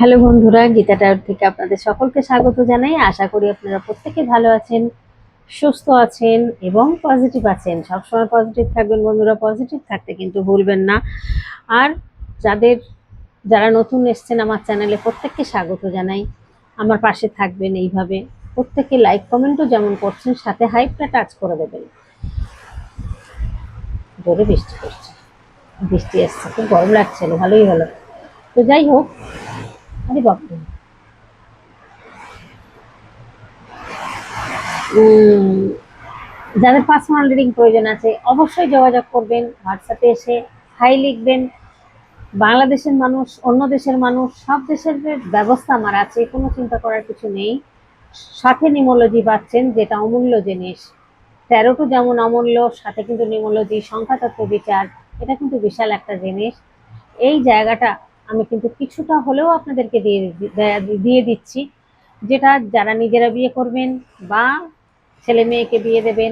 Hello বন্ধুরা, Gita tower থেকে আপনাদের সকলকে স্বাগত জানাই। আশা করি আপনারা প্রত্যেকে ভালো আছেন, সুস্থ আছেন এবং পজিটিভ আছেন। সবসময় পজিটিভ থাকবেন বন্ধুরা, পজিটিভ থাকতে কিন্তু ভুলবেন না। আর যারা নতুন এসছেন আমার চ্যানেলে, প্রত্যেককে স্বাগত জানাই। আমার পাশে থাকবেন এইভাবে, প্রত্যেকে লাইক কমেন্টও যেমন করছেন, সাথে হাইপটা টাচ করে দেবেন। জোরে বৃষ্টি পড়ছে, বৃষ্টি এসছে, খুব গরম লাগছিল, ভালোই হলো। তো যাই হোক, আরে বাপরে, যাদের পার্সোনাল রিডিং প্রয়োজন আছে অবশ্যই যোগাযোগ করবেন, হোয়াটসঅ্যাপে এসে হাই লিখবেন। বাংলাদেশের মানুষ, অন্য দেশের মানুষ, সব দেশের ব্যবস্থা আমার আছে, কোনো চিন্তা করার কিছু নেই। সাথে নিউমোলজি পাচ্ছেন, যেটা অমূল্য জিনিস। ট্যারোটও যেমন অমূল্য, সাথে কিন্তু নিউমোলজি, সংখ্যাতত্ত্ব বিচার, এটা কিন্তু বিশাল একটা জিনিস। এই জায়গাটা আমি কিন্তু কিছুটা হলেও আপনাদেরকে দিয়ে দিচ্ছি, যেটা যারা নিজেরা বিয়ে করবেন বা ছেলে মেয়েকে বিয়ে দেবেন,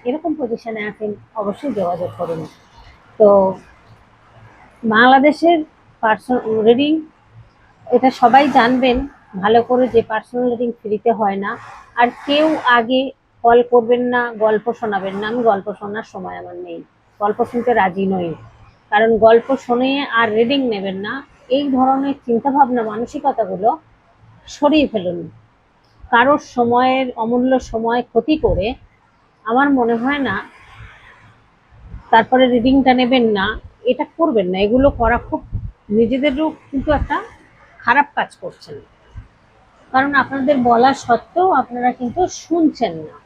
এরকম পজিশনে আছেন, অবশ্যই যোগাযোগ করুন। তো বাংলাদেশের পার্সোনাল রিডিং, এটা সবাই জানবেন ভালো করে, যে পার্সোনাল রিডিং ফ্রিতে হয় না। আর কেউ আগে কল করবেন না, গল্প শোনাবেন না। আমি গল্প শোনার সময় আমার নেই, গল্প শুনতে রাজি নই। কারণ গল্প শুনে আর রিডিং নেবেন না, এই ধরনের চিন্তাভাবনা, মানসিকতাগুলো সরিয়ে ফেলুন। কারোর সময়ের, অমূল্য সময় ক্ষতি করে আমার মনে হয় না তারপরে রিডিংটা নেবেন না, এটা করবেন না। এগুলো করা খুব, নিজেদেরও কিন্তু একটা খারাপ কাজ করছেন। কারণ আপনাদের বলা সত্ত্বেও আপনারা কিন্তু শুনছেন না,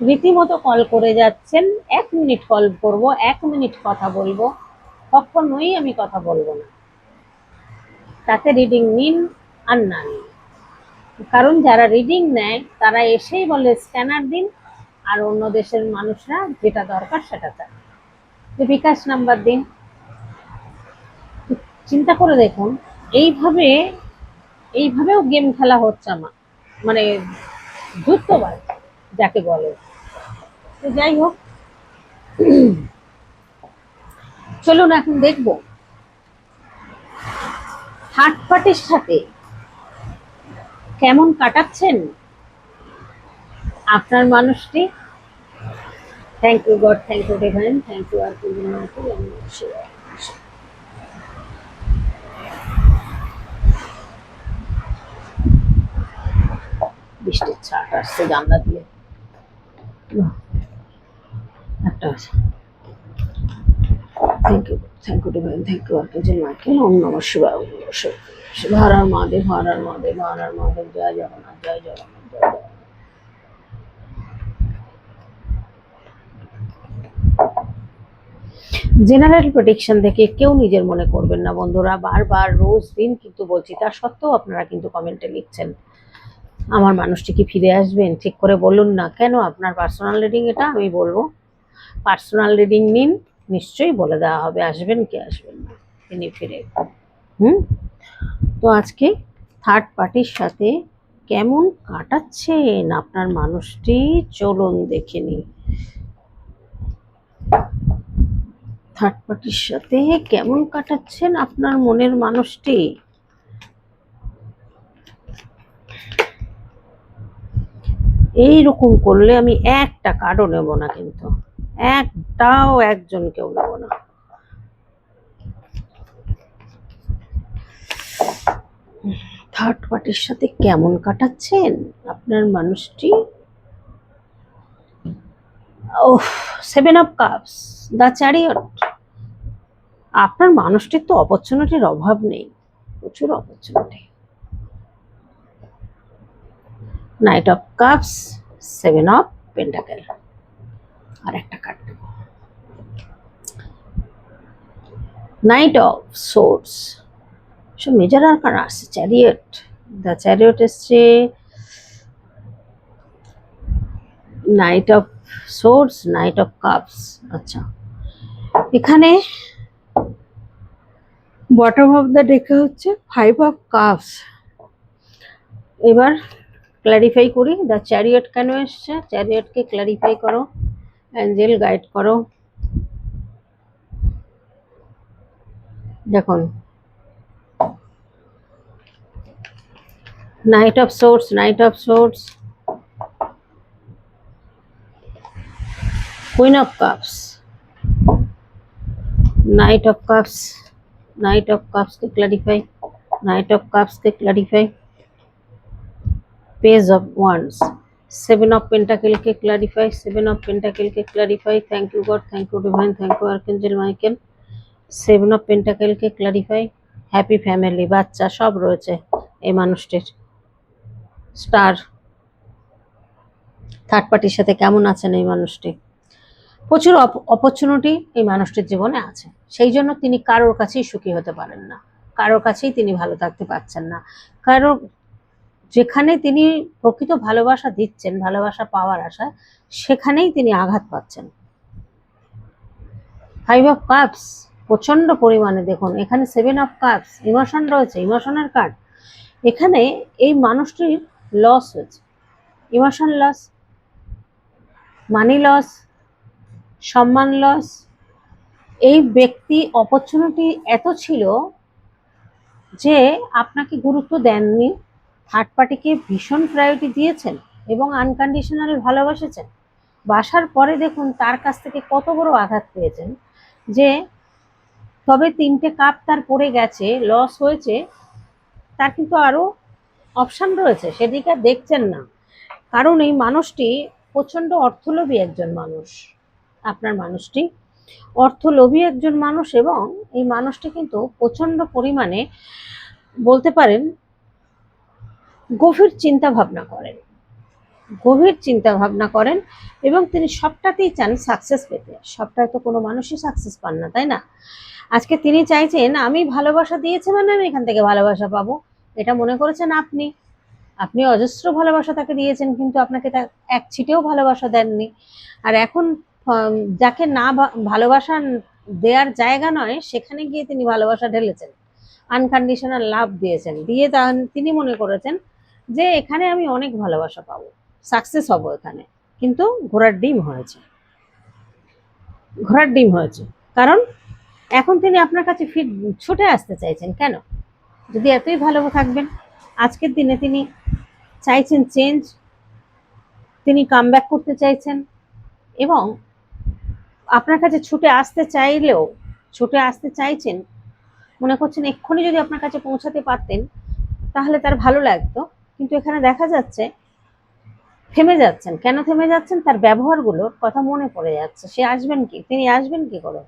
রীতিমতো কল করে যাচ্ছেন। 1 মিনিট কল করব, 1 মিনিট কথা বলবো, কখনোই আমি কথা বলবো না। তাতে রিডিং নিন আর না নিন। কারণ যারা রিডিং নেয় তারা এসেই বলে স্ক্যানার দিন, আর অন্য দেশের মানুষরা যেটা দরকার সেটা চায়, যে বিকাশ নাম্বার দিন। চিন্তা করে দেখুন, এইভাবে এইভাবেও গেম খেলা হচ্ছে আমার, মানে ধূর্তবাজ যাকে বলে। তো যাই হোক, চলুন এখন দেখব থার্ড পার্টির সাথে কেমন কাটাচ্ছেন আপনার মানুষটি। Thank you God, thank you divine, thank you আর বৃষ্টির ছাট আসছে জানলা দিয়ে, একটা আছে। Thank you, thank you divine, thank you archangel Michael. Om নমঃ শিবায়, ওম নমঃ শিবায়। হর হর মহাদেব, হর হর মহাদেব, হর হর মহাদেব। জয় জগন্নাথ, জয় জগন্নাথ, জয় জগন্নাথ। জেনারেল প্রেডিকশন থেকে কেউ নিজের মনে করবেন না বন্ধুরা, বারবার রোজ দিন কিন্তু বলছি, তা সত্ত্বেও আপনারা কিন্তু কমেন্টে লিখছেন আমার মানুষটি কি ফিরে আসবেন, ঠিক করে বলুন না। কেন? আপনার পার্সোনাল রিডিং, এটা আমি বলবো। পার্সোনাল রিডিং নিন, নিশ্চয়ই বলে দেওয়া হবে আসবেন কি আসবেন না, তিনি ফিরে। তো আজকে থার্ড পার্টির সাথে কেমন কাটাচ্ছেন আপনার মানুষটি, চলুন দেখে নিই। থার্ড পার্টির সাথে কেমন কাটাচ্ছেন আপনার মনের মানুষটি। এইরকম করলে আমি একটা কার্ডও নেব না, কিন্তু একটাও, একজনকেও নেব না। থার্ড পার্টির সাথে কেমন কাটাচ্ছেন আপনার মানুষটি। Oh, 7 of cups, the chariot. আপনার মানুষটির তো অপরচুনিটির অভাব নেই, প্রচুর opportunity. Knight of cups, 7 of pentacle. আর একটা কার্ড নেব, নাইট অফ সোর্স। সব মেজর আরকানা আসছে, চ্যারিয়ট, দ্য চ্যারিয়ট এসছে, knight of swords, knight of cups. আচ্ছা, এখানে বটম অফ দ্য ডেকে হচ্ছে 5 অফ কাপস। এবার ক্ল্যারিফাই করি, দ্য চ্যারিয়ট কেন এসছে, চ্যারিয়টকে ক্ল্যারিফাই করো, অ্যাঞ্জেল গাইড করো। দেখুন, night of swords, knight of swords, queen of cups, knight of cups, knight of cups के क्लैरिफाई, नाइट ऑफ कप्स के clarify, page of wands, seven of pentacle के clarify, seven of pentacle के clarify, thank you God, thank you divine, thank you archangel Michael, seven of pentacle के clarify, happy family, বাচ্চা সব রয়েছে এই মানুষটির, star, third পার্টির সাথে কেমন আছেন এই মানুষটি, প্রচুর অপরচুনিটি এই মানুষটির জীবনে আছে, সেই জন্য তিনি কারোর কাছেই সুখী হতে পারেন না, কারোর কাছেই তিনি ভালো থাকতে পারছেন না, কারোর যেখানে তিনি প্রকৃত ভালোবাসা দিচ্ছেন, ভালোবাসা পাওয়ার আশায়, সেখানেই তিনি আঘাত পাচ্ছেন। ফাইভ অফ কাপস প্রচন্ড পরিমাণে, দেখুন এখানে সেভেন অফ কাপস, ইমোশন রয়েছে, ইমোশনের কার্ড, এখানে এই মানুষটির লস হয়েছে, ইমোশন লস, মানি লস, সম্মান লস, এই ব্যক্তি অপরচুনিটি এত ছিল যে আপনাকে গুরুত্ব দেননি, থার্ড পার্টিকে ভীষণ প্রায়োরিটি দিয়েছেন এবং আনকন্ডিশনাল ভালোবাসেছেন, বাসার পরে দেখুন তার কাছ থেকে কত বড় আঘাত পেয়েছেন, যে তবে তিনটে কাপ তার পড়ে গেছে, লস হয়েছে, তার কিন্তু আরও অপশান রয়েছে, সেদিকে দেখছেন না, কারণ এই মানুষটি প্রচণ্ড অর্থলোভী একজন মানুষ, আপনার মানুষটি অর্থলোভী একজন মানুষ, এবং এই মানুষটি কিন্তু প্রচণ্ড পরিমাণে বলতে পারেন গভীর চিন্তা ভাবনা করেন, গভীর চিন্তা ভাবনা করেন, এবং তিনি সবটাতেই চান সাকসেস পেতে, সবটাই তো কোনো মানুষই সাকসেস পান না, তাই না? আজকে তিনি চাইছেন আমি ভালোবাসা দিয়েছি মানে আমি এখান থেকে ভালোবাসা পাবো, এটা মনে করেছেন আপনি, আপনি অজস্র ভালোবাসা তাকে দিয়েছেন, কিন্তু আপনাকে তা এক ছিটেও ভালোবাসা দেননি, আর এখন যাকে না ভালোবাসা দেওয়ার জায়গা নয় সেখানে গিয়ে তিনি ভালোবাসা ঢেলেছেন, আনকন্ডিশনাল লাভ দিয়েছেন, দিয়ে তিনি মনে করেছেন যে এখানে আমি অনেক ভালোবাসা পাবো, সাকসেস হব এখানে, কিন্তু ঘোড়ার ডিম হয়েছে, ঘোড়ার ডিম হয়েছে, কারণ এখন তিনি আপনার কাছে ছুটে আসতে চাইছেন, কেন? যদি এতই ভালো থাকবেন, আজকের দিনে তিনি চাইছেন চেঞ্জ, তিনি কামব্যাক করতে চাইছেন, এবং আপনার কাছে ছুটে আসতে চাইলেও, ছুটে আসতে চাইছেন, মনে করছেন এক্ষুনি যদি আপনার কাছে পৌঁছাতে পারতেন তাহলে তার ভালো লাগতো, কিন্তু এখানে দেখা যাচ্ছে থেমে যাচ্ছেন, কেন থেমে যাচ্ছেন? তার ব্যবহারগুলোর কথা মনে পড়ে যাচ্ছে, সে আসবেন কি, তিনি আসবেন কি করে,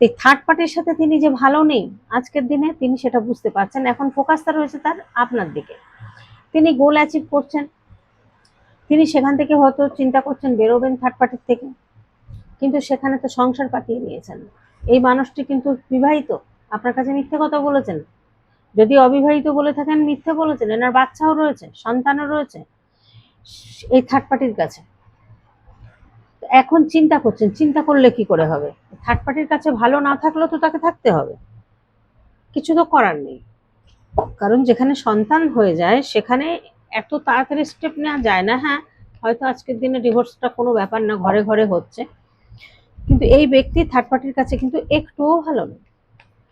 এই থার্ড পার্টির সাথে তিনি যে ভালো নেই আজকের দিনে, তিনি সেটা বুঝতে পারছেন, এখন ফোকাসটা রয়েছে তার আপনার দিকে, তিনি গোল অ্যাচিভ করছেন, তিনি সেখান থেকে হয়তো চিন্তা করছেন বেরোবেন থার্ড পার্টির থেকে, কিন্তু সেখানে তো সংসার পাতিয়ে নিয়েছেন, এই মানুষটি কিন্তু বিবাহিত, আপনার কাছে মিথ্যে কথা বলেছেন, যদি অবিবাহিত বলে থাকেন মিথ্যে বলেছেন, এনার বাচ্চাও রয়েছে, সন্তানও রয়েছে এই থার্ড পার্টির কাছে, এখন চিন্তা করছেন, চিন্তা করলে কি করে হবে, থার্ড পার্টির কাছে ভালো না থাকলেও তো তাকে থাকতে হবে, কিছু তো করার নেই, কারণ যেখানে সন্তান হয়ে যায় সেখানে এত তাড়াতাড়ি স্টেপ নেওয়া যায় না, হ্যাঁ হয়তো আজকের দিনে ডিভোর্সটা কোনো ব্যাপার না, ঘরে ঘরে হচ্ছে, কিন্তু এই ব্যক্তি থার্ড পার্টির কাছে কিন্তু একটুও ভালো নেই,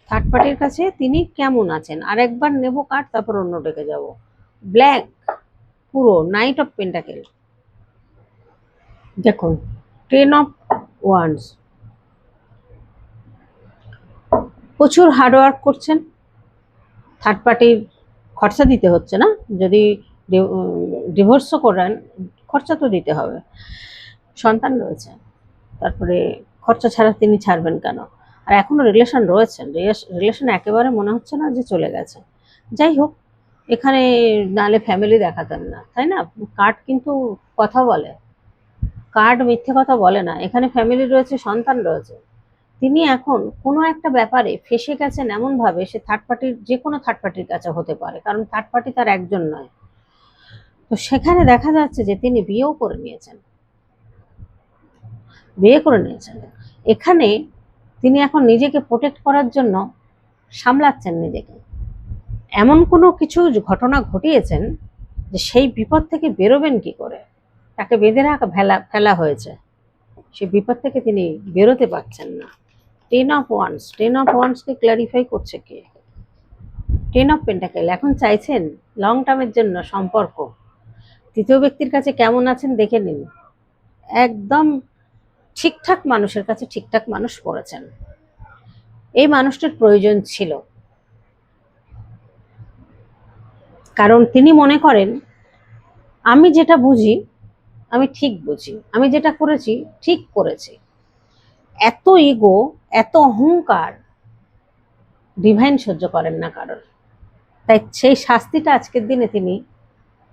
থার্ড পার্টির কাছে তিনি কেমন আছেন, আর একবার নেব কার্ড তারপর অন্য ডেকে যাব, ব্ল্যাক পুরো নাইট অফ পেন্টাকেল, দেখুন টেন অফ ওয়ান্ডস, প্রচুর হার্ডওয়ার্ক করছেন, থার্ড পার্টির খরচা দিতে হচ্ছে না, যদি ডিভোর্সও করেন খরচা তো দিতে হবে, সন্তান রয়েছে, তারপরে খরচা ছাড়া তিনি ছাড়বেন কেন, আর এখনো রিলেশন রয়েছেন, রিলেশন একেবারে মনে হচ্ছে না যে চলে গেছে, যাই হোক এখানে নালে ফ্যামিলি দেখাতেন না, তাই না? কার্ড কিন্তু কথা বলে, কার্ড মিথ্যে কথা বলে না, এখানে ফ্যামিলি রয়েছে, সন্তান রয়েছে, তিনি এখন কোনো একটা ব্যাপারে ফেসে গেছেন এমনভাবে, সে থার্ড পার্টির যে কোনো থার্ড পার্টির কাছে হতে পারে, কারণ থার্ড পার্টি তার একজন নয়, তো সেখানে দেখা যাচ্ছে যে তিনি বিয়েও করে নিয়েছেন, বিয়ে করে নিয়েছেন, এখানে তিনি এখন নিজেকে প্রোটেক্ট করার জন্য সামলাচ্ছেন নিজেকে, এমন কোনো কিছু ঘটনা ঘটিয়েছেন যে সেই বিপদ থেকে বেরোবেন কি করে, তাকে বেঁধে রাখা ফেলা হয়েছে, সেই বিপদ থেকে তিনি বেরোতে পারছেন না, ten of wands, ten of ওয়ান্ডসকে ক্ল্যারিফাই করছে কে, টেন অফ পেন্টাকেল, এখন চাইছেন লং টার্মের জন্য সম্পর্ক। তৃতীয় ব্যক্তির কাছে কেমন আছেন দেখে নিন। একদম ঠিকঠাক মানুষের কাছে ঠিকঠাক মানুষ পড়েছেন। এই মানুষটার প্রয়োজন ছিল, কারণ তিনি মনে করেন আমি যেটা বুঝি আমি ঠিক বুঝি, আমি যেটা করেছি ঠিক করেছি। এত ইগো, এত অহংকার ডিভাইন সহ্য করেন না কারণ। তাই সেই শাস্তিটা আজকের দিনে তিনি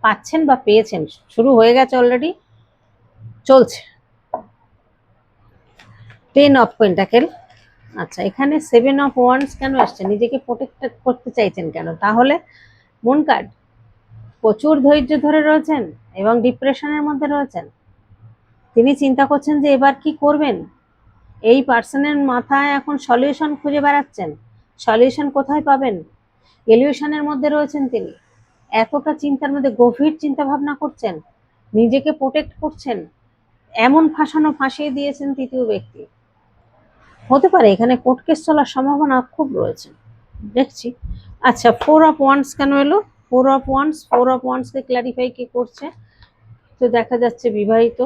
পাচ্ছেন বা পেয়েছেন, শুরু হয়ে গেছে অলরেডি, চলছে। Ten of pentacle. আচ্ছা, এখানে সেভেন অফ ওয়ান্স কেন আসছে? নিজেকে প্রোটেক্ট করতে চাইছেন কেন? তাহলে মুন কার্ড, প্রচুর ধৈর্য ধরে রয়েছেন এবং ডিপ্রেশনের মধ্যে রয়েছেন। তিনি চিন্তা করছেন যে এবার কি করবেন। এই পার্সনের মাথায় এখন সলিউশন খুঁজে বেড়াচ্ছেন। সলিউশন কোথায় পাবেন? ইলিউশনের মধ্যে রয়েছেন তিনি। এতটা চিন্তার মধ্যে গভীর চিন্তা ভাবনা করছেন, নিজেকে প্রোটেক্ট করছেন। এমন ফাঁসিয়ে দিয়েছেন তৃতীয় ব্যক্তি। হতে পারে এখানে কোর্ট কেস চলার সম্ভাবনা খুব রয়েছে, দেখছি। আচ্ছা, ফোর অফ ওয়ান্স কেন এলো? ফোর অফ ওয়ান্সকে ক্ল্যারিফাই কি করছে? তো দেখা যাচ্ছে বিবাহিত,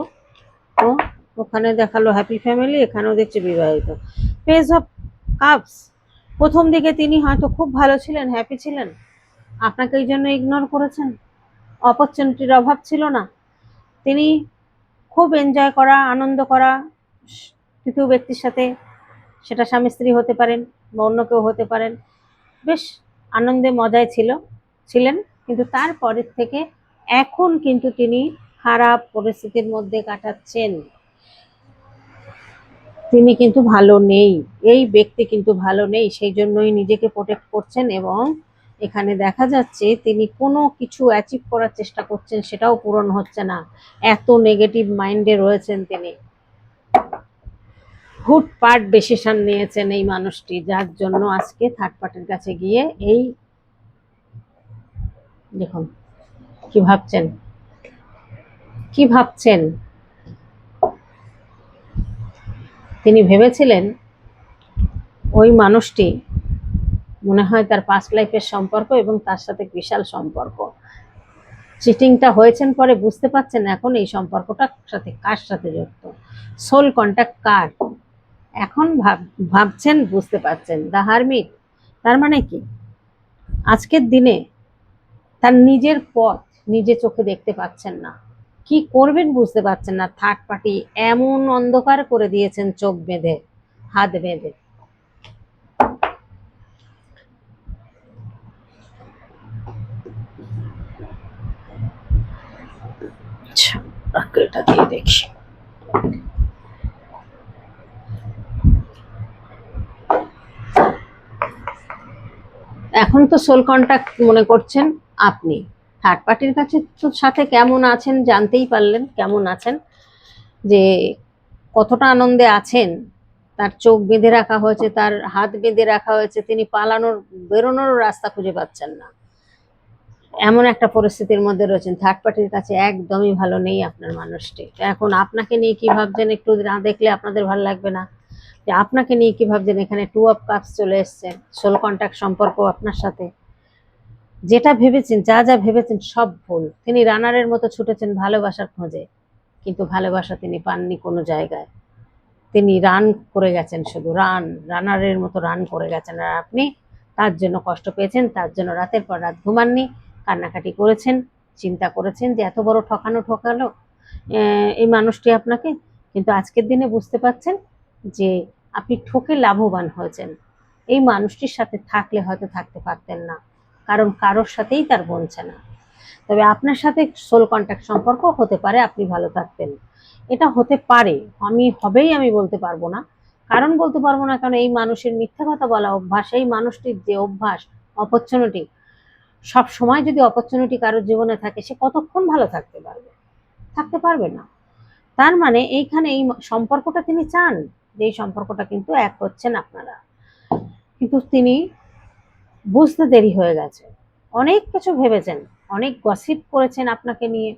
তো ওখানে দেখালো হ্যাপি ফ্যামিলি, এখানেও দেখছে বিবাহিত। পেজ অফ কাপস, প্রথম দিকে তিনি হয়তো খুব ভালো ছিলেন, হ্যাপি ছিলেন, আপনাকে এই জন্য ইগনোর করেছেন, অপরচুনিটির অভাব ছিল না। তিনি খুব এনজয় করা, আনন্দ করা তৃতীয় ব্যক্তির সাথে, সেটা স্বামী স্ত্রী হতে পারেন বা অন্য কেউ হতে পারেন, বেশ আনন্দে মজায় ছিলেন। কিন্তু তারপরের থেকে এখন কিন্তু তিনি খারাপ পরিস্থিতির মধ্যে কাটাচ্ছেন। তিনি কিন্তু ভালো নেই, এই ব্যক্তি কিন্তু ভালো নেই, সেই জন্যই নিজেকে প্রোটেক্ট করছেন। এবং এখানে দেখা যাচ্ছে তিনি কোনো কিছু অ্যাচিভ করার চেষ্টা করছেন, সেটাও পূরণ হচ্ছে না। এত নেগেটিভ মাইন্ডে রয়েছেন তিনি। হুটপাট ডিসিশন নিয়েছেন এই মানুষটি, যার জন্য আজকে থার্ড পার্টির কাছে গিয়ে এই দেখুন কি ভাবছেন, কি ভাবছেন। তিনি ভেবেছিলেন ওই মানুষটি মনে হয় তার পাস্ট লাইফের সম্পর্ক এবং তার সাথে বিশাল সম্পর্ক। চিটিংটা হয়েছেন পরে বুঝতে পারছেন এখন এই সম্পর্কটা সাথে কার সাথে যুক্ত, সোল কন্ট্যাক্ট কার, এখন ভাবছেন, বুঝতে পারছেন। দ্য হারমিট, তার মানে কি আজকের দিনে তার নিজের পথ নিজে চোখে দেখতে পাচ্ছেন না, কি করবেন বুঝতে পারছেন না। থার্ড পার্টি এমন অন্ধকার করে দিয়েছেন, চোখ বেঁধে, হাত বেঁধে। আচ্ছা, এটা দিয়ে দেখি। এখন তো সোল কন্ট্যাক্ট মনে করছেন আপনি, থার্ড পার্টির কাছে সাথে কেমন আছেন জানতেই পারলেন, কেমন আছেন, যে কতটা আনন্দে আছেন। তার চোখ বেঁধে রাখা হয়েছে, তার হাত বেঁধে রাখা হয়েছে, তিনি পালানোর বেরোনোর রাস্তা খুঁজে পাচ্ছেন না, এমন একটা পরিস্থিতির মধ্যে রয়েছেন। থার্ড পার্টির কাছে একদমই ভালো নেই আপনার মানুষটি। এখন আপনাকে নিয়ে কি ভাবছেন একটু না দেখলে আপনাদের ভালো লাগবে না, যে আপনাকে নিয়ে কি ভাবছেন। এখানে টু অফ কাপস চলে এসছে, সোল কন্ট্যাক্ট সম্পর্ক আপনার সাথে। যেটা ভেবেছেন, যা যা ভেবেছেন সব ভুল। তিনি রানারের মতো ছুটেছেন ভালোবাসার খোঁজে, কিন্তু ভালোবাসা তিনি পাননি কোনো জায়গায়। তিনি রান করে গেছেন, শুধু রানারের মতো রান করে গেছেন। আর আপনি তার জন্য কষ্ট পেয়েছেন, তার জন্য রাতের পর রাত ঘুমাননি, কান্নাকাটি করেছেন, চিন্তা করেছেন যে এত বড় ঠকালো এই মানুষটি আপনাকে। কিন্তু আজকের দিনে বুঝতে পারছেন যে আপনি ঠকে লাভবান হয়েছেন। এই মানুষটির সাথে থাকলে হয়তো থাকতে পারতেন না, কারণ কারোর সাথেই তার বনছে না। তবে আপনার সাথে সোল কন্ট্যাক্ট সম্পর্ক হতে পারে, আপনি ভালো থাকতেন, এটা হতে পারে। আমি বলতে পারবো না, কারণ বলতে পারবো না কারণ এই মানুষের মিথ্যা কথা বলা অভ্যাস, এই মানুষটির যে অভ্যাস, অপরচুনিটি, সব সময় যদি অপরচুনিটি কারোর জীবনে থাকে, সে কতক্ষণ ভালো থাকতে পারবে? থাকতে পারবে না। তার মানে এইখানে এই সম্পর্কটা তিনি চান, যে এই সম্পর্কটা কিন্তু এক হচ্ছেন আপনারা, কিন্তু তিনি বুঝতে দেরি হয়ে গেছে। অনেক কিছু ভেবেছেন, অনেক গসিপ করেছেন আপনাকে নিয়ে,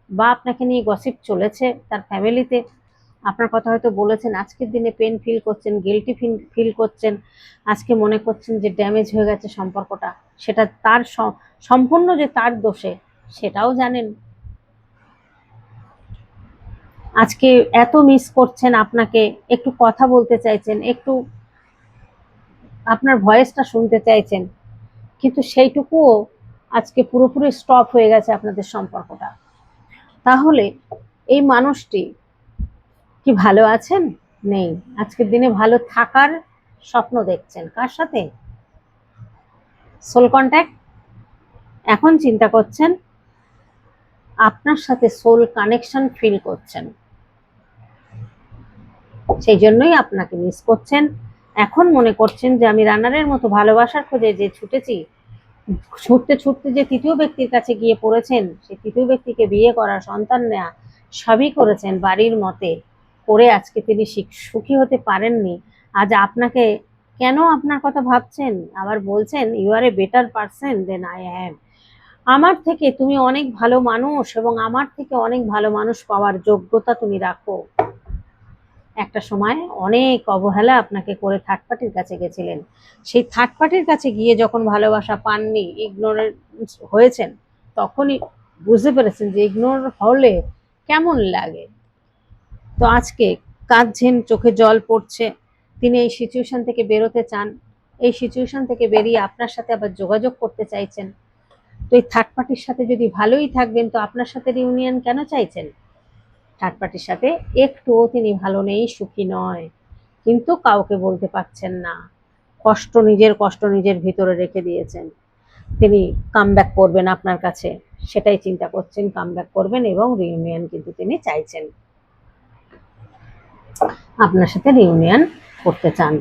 বা আপনাকে নিয়ে গসিপ চলেছে তার ফ্যামিলিতে, আপনার কথা হয়তো বলেছেন। আজকের দিনে পেন ফিল করছেন, গিল্টি ফিল করছেন, আজকে মনে করছেন যে ড্যামেজ হয়ে গেছে সম্পর্কটা, সেটা তার সম্পূর্ণ যে তার দোষে সেটাও জানেন। আজকে এত মিস করছেন আপনাকে, একটু কথা বলতে চাইছেন, একটু আপনার ভয়েসটা শুনতে চাইছেন, কিন্তু সেইটুকুও আজকে পুরোপুরি স্টপ হয়ে গেছে আপনাদের সম্পর্কটা। তাহলে এই মানুষটি কি ভালো আছেন? নেই। আজকের দিনে ভালো থাকার স্বপ্ন দেখছেন কার সাথে? Soul contact. এখন চিন্তা করছেন আপনার সাথে সোল কানেকশন ফিল করছেন, সেই জন্যই আপনাকে মিস করছেন। এখন মনে করছেন যে আমি রানারের মতো ভালোবাসার খোঁজে যে ছুটেছি, ছুটতে ছুটতে যে তৃতীয় ব্যক্তির কাছে গিয়ে পড়েছেন, সেই তৃতীয় ব্যক্তিকে বিয়ে করা, সন্তান নেওয়া সবই করেছেন বাড়ির মতে করে, আজকে তিনি সুখী হতে পারেননি। আজ আপনাকে কেন আপনার কথা ভাবছেন, আবার বলছেন you are a better person than I am. আমার থেকে তুমি অনেক ভালো মানুষ এবং আমার থেকে অনেক ভালো মানুষ পাওয়ার যোগ্যতা তুমি রাখো। একটা সময় অনেক অবহেলা আপনাকে করে থার্ড পার্টির কাছে গেছিলেন, সেই থার্ড পার্টির কাছে গিয়ে যখন ভালোবাসা পাননি, ইগনোরেন্স হয়েছেন, তখনই বুঝতে পেরেছেন যে ইগনোর হলে কেমন লাগে। তো আজকে কাঁদছেন, চোখে জল পড়ছে, তিনি এই সিচুয়েশন থেকে বেরোতে চান, এই সিচুয়েশন থেকে বেরিয়ে আপনার সাথে আবার যোগাযোগ করতে চাইছেন। তো এই থার্ড পার্টির সাথে যদি ভালোই থাকবেন, তো আপনার সাথে রিউনিয়ন কেন চাইছেন? থার্ড পার্টির সাথে একটুও তিনি ভালো নেই, সুখী নয়, কিন্তু কাউকে বলতে পারছেন না। নিজের কষ্ট নিজের ভিতরে রেখে দিয়েছেন। তিনি কামব্যাক করবেন আপনার কাছে, সেটাই চিন্তা করছেন, কামব্যাক করবেন এবং রিউনিয়ন কিন্তু তিনি চাইছেন, আপনার সাথে রিউনিয়ন করতে চান।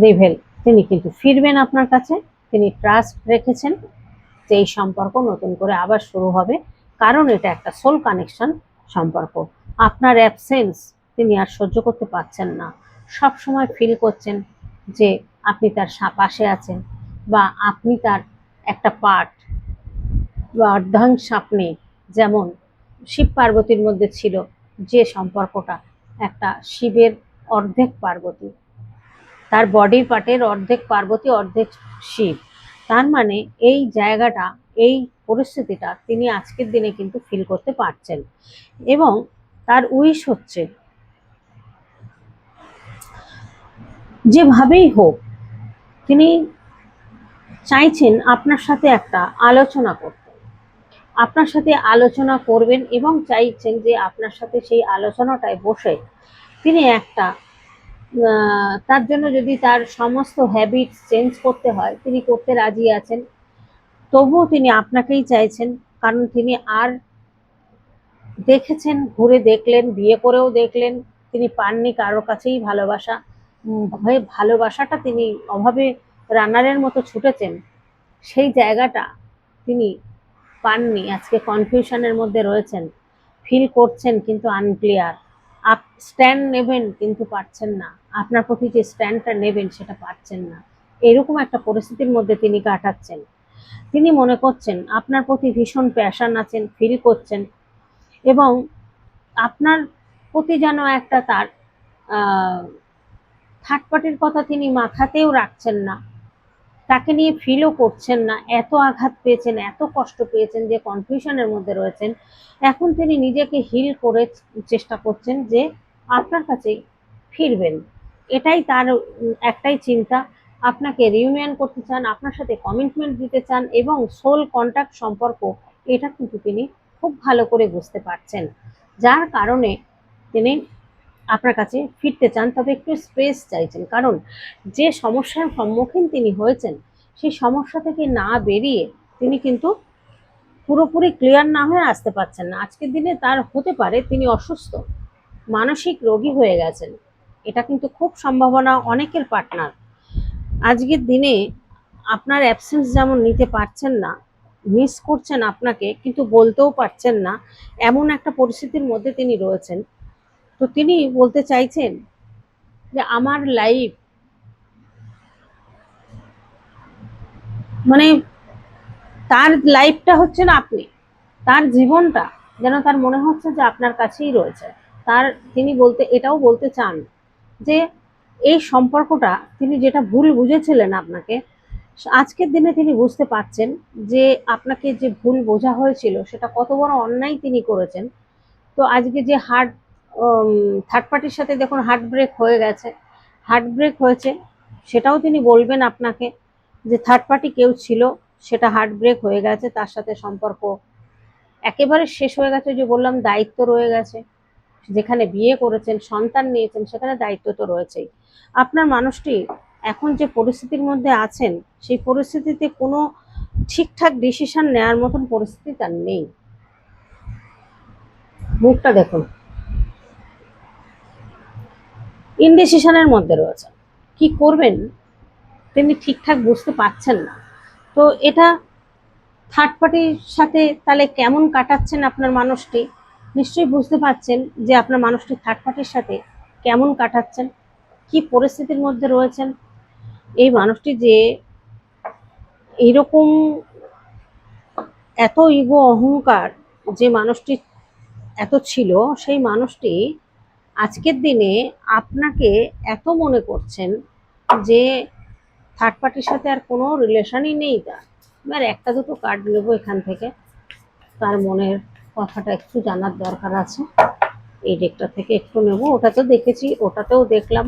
রিভেল, তিনি কিন্তু ফিরবেন আপনার কাছে, তিনি ট্রাস্ট রেখেছেন যে এই সম্পর্ক নতুন করে আবার শুরু হবে, কারণ এটা একটা সোল কানেকশন সম্পর্ক। আপনার অ্যাবসেন্স তিনি আর সহ্য করতে পারছেন না, সব সময় ফিল করছেন যে আপনি তার পাশে আছেন, বা আপনি তার একটা পার্ট বা অর্ধাংশ। আপনি যেমন শিব পার্বতীর মধ্যে ছিল যে সম্পর্কটা, একটা শিবের অর্ধেক পার্বতী, তার বডির পার্টের অর্ধেক পার্বতী অর্ধেক শিব, তার মানে এই জায়গাটা, এই পরিস্থিতিটা তিনি আজকের দিনে কিন্তু ফিল করতে পারছেন, এবং তার উইশ হচ্ছে যেভাবেই হোক তিনি চাইছেন আপনার সাথে একটা আলোচনা করতে, আপনার সাথে আলোচনা করবেন এবং চাইছেন যে আপনার সাথে সেই আলোচনাটায় বসে তিনি একটা তার জন্য যদি তার সমস্ত হ্যাবিটস চেঞ্জ করতে হয় তিনি করতে রাজি আছেন। তবুও তিনি আপনাকেই চাইছেন, কারণ তিনি আর দেখেছেন, ঘুরে দেখলেন, বিয়ে করেও দেখলেন, তিনি পাননি কারোর কাছেই ভালোবাসা। ভালোবাসাটা তিনি অভাবে রানারের মতো ছুটেছেন, সেই জায়গাটা তিনি পাননি। আজকে কনফিউশনের মধ্যে রয়েছেন, ফিল করছেন কিন্তু আনক্লিয়ার। স্ট্যান্ড নেবেন কিন্তু পারছেন না, আপনার প্রতি যে স্ট্যান্ডটা নেবেন সেটা পারছেন না, এরকম একটা পরিস্থিতির মধ্যে তিনি কাটাচ্ছেন। তিনি মনে করছেন আপনার প্রতি ভীষণ প্যাশন আছেন, ফিল করছেন, এবং আপনার প্রতি যেন একটা তার থার্ড পার্টির কথা তিনি মাথাতেও রাখছেন না, তাকে নিয়ে ফিলও করছেন না, এত আঘাত পেয়েছেন, এত কষ্ট পেয়েছেন যে কনফিউশনের মধ্যে রয়েছেন। এখন তিনি নিজেকে হিল করে চেষ্টা করছেন যে আপনার কাছেই ফিরবেন, এটাই তার একটাই চিন্তা। আপনাকে রিউনিয়ন করতে চান, আপনার সাথে কমিটমেন্ট দিতে চান, এবং সোল কন্ট্যাক্ট সম্পর্ক, এটা কিন্তু তিনি খুব ভালো করে বুঝতে পারছেন, যার কারণে তিনি আপনার কাছে ফিরতে চান, তবে একটু স্পেস চাইছেন, কারণ যে সমস্যার সম্মুখীন তিনি হয়েছেন সেই সমস্যা থেকে না বেরিয়ে তিনি কিন্তু পুরোপুরি ক্লিয়ার না হয়ে আসতে পারছেন না। আজকের দিনে তার হতে পারে তিনি অসুস্থ, মানসিক রোগী হয়ে গেছেন, এটা কিন্তু খুব সম্ভাবনা অনেকের পার্টনার। আজকের দিনে আপনার অ্যাবসেন্স যেমন নিতে পারছেন না, মিস করছেন আপনাকে কিন্তু বলতেও পারছেন না, এমন একটা পরিস্থিতির মধ্যে তিনি রয়েছেন। তো তিনি বলতে চাইছেন যে আমার লাইফ, মানে তার লাইফটা হচ্ছে না আপনি, তার জীবনটা যেন তার মনে হচ্ছে যে আপনার কাছেই রয়েছে। তার তিনি এটাও বলতে চান যে এই সম্পর্কটা তিনি যেটা ভুল বুঝেছিলেন আপনাকে, আজকের দিনে তিনি বুঝতে পারছেন যে আপনাকে যে ভুল বোঝা হয়েছিল সেটা কত বড় অন্যায় তিনি করেছেন। তো আজকে যে থার্ড পার্টির সাথে দেখুন হার্ট ব্রেক হয়ে গেছে, হার্ট ব্রেক হয়েছে, সেটাও তিনি বলবেন আপনাকে যে থার্ড পার্টি কেউ ছিল, সেটা হার্ট ব্রেক হয়ে গেছে, তার সাথে সম্পর্ক একেবারে শেষ হয়ে গেছে। যে বললাম দায়িত্ব রয়ে গেছে, যেখানে বিয়ে করেছেন, সন্তান নিয়েছেন, সেখানে দায়িত্ব তো রয়েছেই। আপনার মানুষটি এখন যে পরিস্থিতির মধ্যে আছেন, সেই পরিস্থিতিতে কোনো ঠিকঠাক ডিসিশন নেওয়ার মতন পরিস্থিতি তার নেই। মুখটা দেখুন, ইনডিসিশনের মধ্যে রয়েছেন, কি করবেন তিনি ঠিকঠাক বুঝতে পারছেন না। তো এটা থার্ড পার্টির সাথে তাহলে কেমন কাটাচ্ছেন আপনার মানুষটি, নিশ্চয়ই বুঝতে পারছেন যে আপনার মানুষটি থার্ড পার্টির সাথে কেমন কাটাচ্ছেন, কি পরিস্থিতির মধ্যে রয়েছেন। এই মানুষটি যে এইরকম এত ইগো অহংকার যে মানুষটি এত ছিল, সেই মানুষটি আজকের দিনে আপনাকে এত মনে করছেন যে থার্ড পার্টির সাথে আর কোনো রিলেশনই নেই তার। এবার একটা দুটো কার্ড নেবো এখান থেকে, তার মনের কথাটা একটু জানার দরকার আছে। এই ডেকটা থেকে একটু নেব, ওটা তো দেখেছি, ওটাতেও দেখলাম।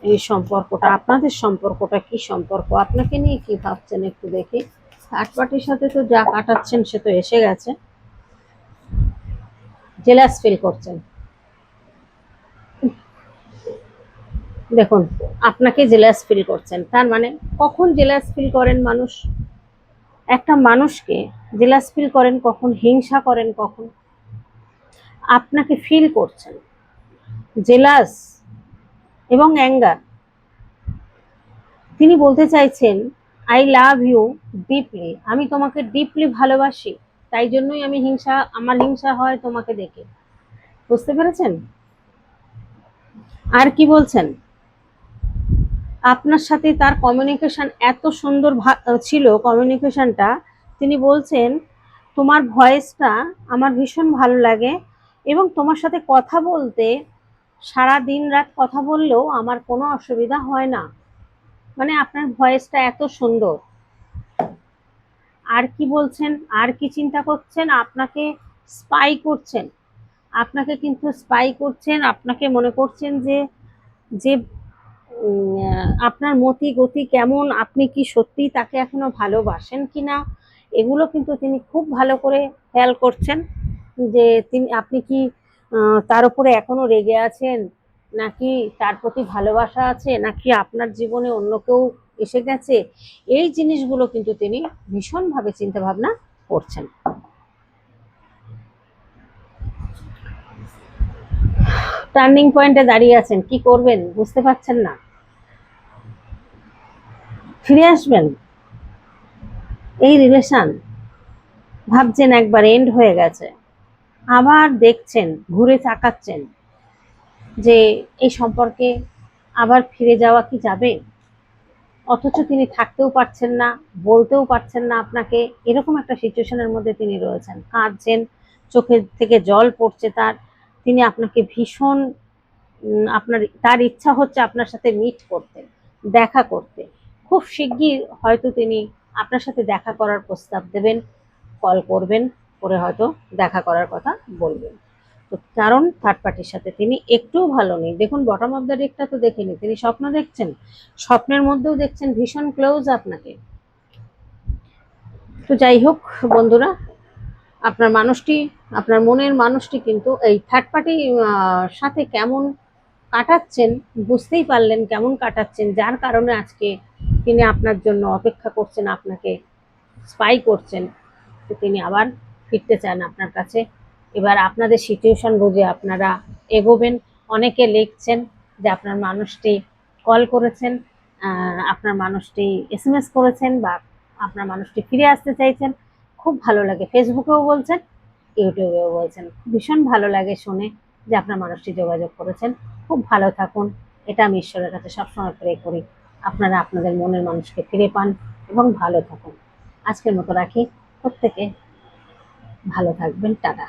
এই সম্পর্কটা, আপনাদের সম্পর্কটা কি সম্পর্ক, আপনাকে নিয়ে কি ভাবছেন একটু দেখি। থার্ড পার্টির সাথে তো যা কাটাচ্ছেন সে তো এসে গেছে, জেলাস ফিল করছেন। দেখুন, আপনাকে জেলাস ফিল করছেন, তার মানে কখন জেলাস ফিল করেন মানুষ, একটা মানুষকে জেলাস ফিল করেন কখন, হিংসা করেন কখন, আপনাকে ফিল করছেন জেলাস এবং অ্যাঙ্গার। তিনি বলতে চাইছেন আই লাভ ইউ ডিপলি, আমি তোমাকে ডিপলি ভালোবাসি, তাই জন্যই আমি আমার হিংসা হয় তোমাকে দেখে। বুঝতে পেরেছেন? আর কি বলছেন, আপনার সাথে তার কমিউনিকেশন এত সুন্দর ছিল, কমিউনিকেশনটা তিনি বলছেন তোমার ভয়েসটা আমার ভীষণ ভালো লাগে এবং তোমার সাথে কথা বলতে সারা দিন রাত কথা বললেও আমার কোনো অসুবিধা হয় না, মানে আপনার ভয়েসটা এত সুন্দর। আর কি বলছেন, আর কি চিন্তা করছেন, আপনাকে স্পাই করছেন, আপনাকে কিন্তু স্পাই করছেন, আপনাকে মনে করছেন যে যে আপনার মতি গতি কেমন, আপনি কি সত্যি তাকে এখনো ভালোবাসেন কিনা, এগুলো কিন্তু তিনি খুব ভালো করে খেয়াল করছেন। যে আপনি কি তার উপরে এখনো রেগে আছেন, নাকি তার প্রতি ভালোবাসা আছে, নাকি আপনার জীবনে অন্য কেউ এসে গেছে, এই জিনিসগুলো কিন্তু তিনি ভীষণভাবে চিন্তা ভাবনা করছেন। টার্নিং পয়েন্টে দাঁড়িয়ে আছেন, কি করবেন বুঝতে পারছেন না। ফিরে আসবেন এই রিলেশন, ভাবছেন একবার এন্ড হয়ে গেছে, আবার দেখছেন ঘুরে তাকাচ্ছেন যে এই সম্পর্কে আবার ফিরে যাওয়া কি যাবে, অথচ তিনি থাকতেও পারছেন না, বলতেও পারছেন না আপনাকে, এরকম একটা সিচুয়েশনের মধ্যে তিনি রয়েছেন, কাঁদছেন, চোখের থেকে জল পড়ছে তার, তিনি আপনাকে ভীষণ তার ইচ্ছা হচ্ছে আপনার সাথে মিট করতে, দেখা করতে, খুব শিগগির হয়তো তিনি আপনার সাথে দেখা করার প্রস্তাব দেবেন, কল করবেন, করে হয়তো দেখা করার কথা বলবেন। তো কারণ থার্ড পার্টির সাথে তিনি একটুও ভালো নেই। দেখুন বটম অফ দ্য ডেকটা তো দেখেনি, তিনি স্বপ্ন দেখছেন, স্বপ্নের মধ্যেও দেখছেন ভীষণ ক্লোজ আপনাকে। তো যাই হোক বন্ধুরা, আপনার মানুষটি, আপনার মনের মানুষটি কিন্তু এই থার্ড পার্টি সাথে কেমন কাটাচ্ছেন বুঝতেই পারলেন, কেমন কাটাচ্ছেন, যার কারণে আজকে তিনি আপনার জন্য অপেক্ষা করছেন, আপনাকে স্পাই করছেন। তো তিনি আবার ফিরতে চান আপনার কাছে। এবার আপনাদের সিচুয়েশন বুঝে আপনারা এগোবেন। অনেকে লিখছেন যে আপনার মানুষটি কল করেছেন, আপনার মানুষটি এসএমএস করেছেন, বা আপনার মানুষটি ফিরে আসতে চাইছেন। খুব ভালো লাগে, ফেসবুকেও বলছেন, ইউটিউবেও বলছেন, ভীষণ ভালো লাগে শুনে যে আপনার মানুষটি যোগাযোগ করেছেন। খুব ভালো থাকুন, এটা আমি ঈশ্বরের কাছে সবসময় প্রে করি আপনারা আপনাদের মনের মানুষকে ফিরে পান এবং ভালো থাকুন। আজকের মতো রাখি, প্রত্যেকে ভালো থাকবেন, টাটা।